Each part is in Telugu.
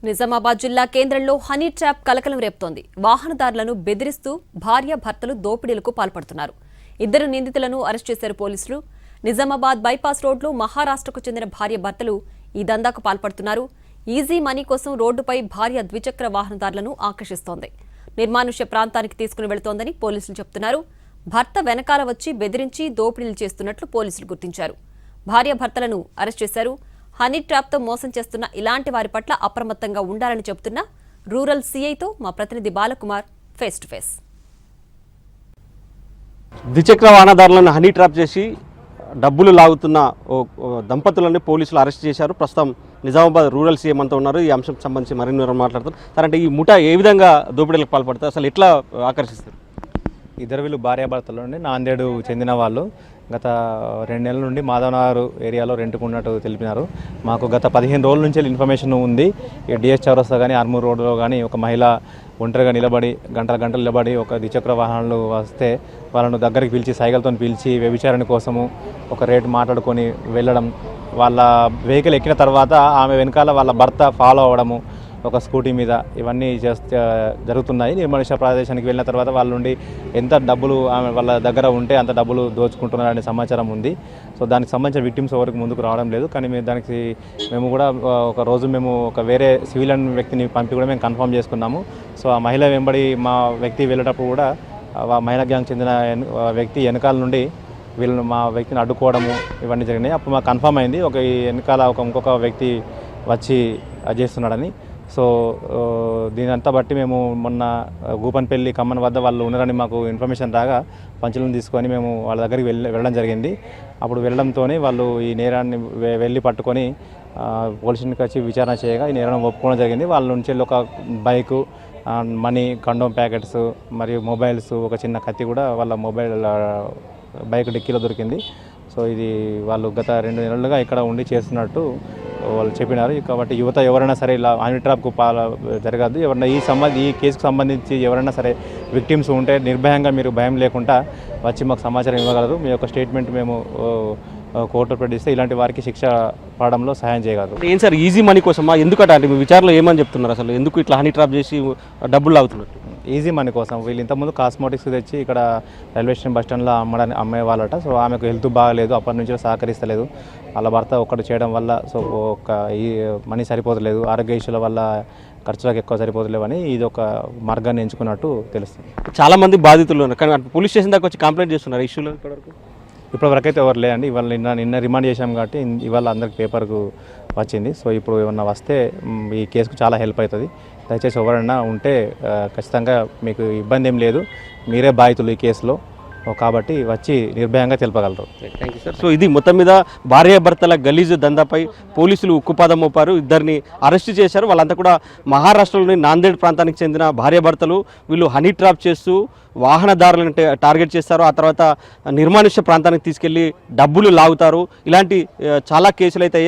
నిజామాబాద్ జిల్లా కేంద్రంలో హనీ ట్రాప్ కలకలం రేపుతోంది. వాహనదారులను బెదిరిస్తూ భార్య భర్తలు దోపిడీలకు పాల్పడుతున్నారు. ఇద్దరు నిందితులను అరెస్ట్ చేశారు పోలీసులు. నిజామాబాద్ బైపాస్ రోడ్లో మహారాష్ట్రకు చెందిన భార్య భర్తలు ఈ దందాకు పాల్పడుతున్నారు. ఈజీ మనీ కోసం రోడ్డుపై భార్య ద్విచక్ర వాహనదారులను ఆకర్షిస్తోంది. నిర్మానుష్య ప్రాంతానికి తీసుకుని వెళుతోందని పోలీసులు చెబుతున్నారు. భర్త వెనకాల వచ్చి బెదిరించి దోపిడీలు చేస్తున్నట్లు పోలీసులు గుర్తించారు. భార్య భర్తలను అరెస్ట్ చేశారు. హనీ ట్రాప్తో మోసం చేస్తున్న ఇలాంటి వారి పట్ల అప్రమత్తంగా ఉండాలని చెబుతున్న రూరల్ సీఐతో మా ప్రతినిధి బాలకుమార్ ఫేస్ టు ఫేస్. ద్విచక్ర వాహనదారులను హనీ ట్రాప్ చేసి డబ్బులు లాగుతున్న దంపతులని పోలీసులు అరెస్ట్ చేశారు. ప్రస్తుతం నిజామాబాద్ రూరల్ సీఎం అంతా ఉన్నారు. ఈ అంశం సంబంధించి మరిన్ని వివరాలు మాట్లాడుతారు. సరే, అంటే ఈ ముఠా ఏ విధంగా దోపిడీలకు పాల్పడతారు, అసలు ఎట్లా ఆకర్షిస్తారు? వీళ్ళు భార్యాభర్తలు నుండి నాందేడు చెందిన వాళ్ళు గత 2 నెలల నుండి మాధవనగర్ ఏరియాలో రెంట్కు ఉన్నట్టు తెలిపినారు. మాకు గత 15 రోజుల నుంచి ఇన్ఫర్మేషన్ ఉంది. డిఎస్ చౌరస్తా కానీ ఆర్మూర్ రోడ్లో కానీ ఒక మహిళ ఒంటరిగా నిలబడి గంటలు నిలబడి ఒక ద్విచక్ర వాహనాలు వస్తే వాళ్ళను దగ్గరికి పిలిచి సైకిల్తో పిలిచి వ్యభిచారణ కోసము ఒక రేటు మాట్లాడుకొని వెళ్ళడం, వాళ్ళ వెహికల్ ఎక్కిన తర్వాత ఆమె వెనకాల వాళ్ళ భర్త ఫాలో అవ్వడము ఒక స్కూటీ మీద, ఇవన్నీ జరుగుతున్నాయి. నిర్మానుష్య ప్రదేశానికి వెళ్ళిన తర్వాత వాళ్ళ నుండి ఎంత డబ్బులు ఆమె వాళ్ళ దగ్గర ఉంటే అంత డబ్బులు దోచుకుంటున్నారనే సమాచారం ఉంది. సో దానికి సంబంధించిన విక్టిమ్స్ ఎవరికి ముందుకు రావడం లేదు. కానీ మేము కూడా ఒక రోజు ఒక వేరే సివిలియన్ వ్యక్తిని పంపి కూడా మేము కన్ఫర్మ్ చేసుకున్నాము. సో ఆ మహిళ వెంబడి మా వ్యక్తి వెళ్ళేటప్పుడు కూడా ఆ మహిళా గ్యాంగ్ చెందిన వ్యక్తి వెనకాల నుండి మా వ్యక్తిని అడ్డుకోవడము ఇవన్నీ జరిగినాయి. అప్పుడు మాకు కన్ఫర్మ్ అయింది వెనకాల ఇంకొక వ్యక్తి వచ్చి చేస్తున్నాడని. సో దీనంతా బట్టి మేము మొన్న గూపన్పల్లి కమ్మన్ వద్ద వాళ్ళు ఉన్నారని మాకు ఇన్ఫర్మేషన్ రాగా పంచులను తీసుకొని మేము వాళ్ళ దగ్గరికి వెళ్ళడం జరిగింది. అప్పుడు వెళ్ళడంతోనే వాళ్ళు ఈ నేరాన్ని వెళ్ళి పట్టుకొని పోలీసునికి వచ్చి విచారణ చేయగా ఈ నేరాన్ని ఒప్పుకోవడం జరిగింది. వాళ్ళ నుంచి ఒక బైకు, మనీ, కండోమ్ ప్యాకెట్స్ మరియు మొబైల్స్, ఒక చిన్న కత్తి కూడా వాళ్ళ బైక్ డిక్కీలో దొరికింది. సో ఇది వాళ్ళు గత 2 నెలలుగా ఇక్కడ ఉండి చేస్తున్నట్టు వాళ్ళు చెప్పినారు. కాబట్టి యువత ఎవరైనా సరే ఇలా హనీ ట్రాప్కు జరగద్దు. ఎవరైనా ఈ కేసుకు సంబంధించి ఎవరైనా సరే విక్టిమ్స్ ఉంటే నిర్భయంగా మీరు భయం లేకుండా వచ్చి మాకు సమాచారం ఇవ్వగలరు. మీ యొక్క స్టేట్మెంట్ మేము కోర్టులో ప్రకటిస్తే ఇలాంటి వారికి శిక్ష పడడంలో సహాయం చేయగలరు. ఏం సార్, ఈజీ మనీ కోసమా? ఎందుకంటే అంటే మీ విచారణలో ఏమని చెప్తున్నారు, అసలు ఎందుకు ఇట్లా హనీ ట్రాప్ చేసి డబ్బులు లాగుతున్నట్టు? ఈజీ మనీ కోసం వీళ్ళు ఇంతకుముందు కాస్మోటిక్స్ తెచ్చి ఇక్కడ రైల్వే స్టేషన్ బస్ స్టాండ్లో అమ్మేవాళ్ళట. సో ఆమెకు హెల్త్ బాగాలేదు, అప్పటి నుంచి సహకరిస్తలేదు. వాళ్ళ భర్త ఒక్కటి చేయడం వల్ల సో ఈ మనీ సరిపోతలేదు, ఆరోగ్య ఇష్యూల వల్ల ఖర్చులకు ఎక్కువ సరిపోతలేవని ఇది ఒక మార్గాన్ని ఎంచుకున్నట్టు తెలుస్తుంది. చాలామంది బాధితులు ఉన్నారు, కానీ పోలీస్ స్టేషన్ దాకా వచ్చి కంప్లైంట్ చేస్తున్నారు ఇష్యూలో. ఇప్పటివరకు అయితే ఎవరు లేదండి. నిన్న రిమాండ్ చేశాం కాబట్టి ఇవాళ అందరికి పేపర్కు వచ్చింది. సో ఇప్పుడు ఏమన్నా వస్తే ఈ కేసుకు చాలా హెల్ప్ అవుతుంది. దయచేసి ఎవరైనా ఉంటే ఖచ్చితంగా మీకు ఇబ్బంది ఏం లేదు, మీరే బాధితులు ఈ కేసులో కాబట్టి వచ్చి నిర్భయంగా తెలుపగలరు. Thank you sir. సో ఇది మొత్తం మీద భార్యాభర్తల గలీజు దందాపై పోలీసులు ఉక్కుపాదం మోపారు. ఇద్దరిని అరెస్టు చేశారు. వాళ్ళంతా కూడా మహారాష్ట్రలోని నాందేడ్ ప్రాంతానికి చెందిన భార్యాభర్తలు. వీళ్ళు హనీ ట్రాప్ చేస్తూ వాహనదారులను టార్గెట్ చేస్తారు. ఆ తర్వాత నిర్మానుష్య ప్రాంతానికి తీసుకెళ్లి డబ్బులు లాగుతారు. ఇలాంటి చాలా కేసులు అయితే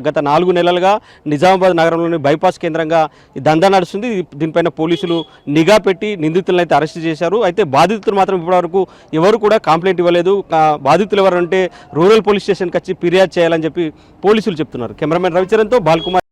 గత 4 నెలలుగా నిజామాబాద్ నగరంలోని బైపాస్ కేంద్రంగా ఈ దందా నడుస్తుంది. దీనిపైన పోలీసులు నిఘా పెట్టి నిందితులను అయితే అరెస్ట్ చేశారు. అయితే బాధితులు మాత్రం ఇప్పటివరకు ఎవరు కూడా కంప్లైంట్ ఇవ్వలేదు. బాధితులు ఎవరంటే రూరల్ పోలీస్ స్టేషన్కి వచ్చి ఫిర్యాదు చేయాలని చెప్పి పోలీసులు చెప్తున్నారు. కెమెరామెన్ రవిచరణ్తో బాలకుమార్.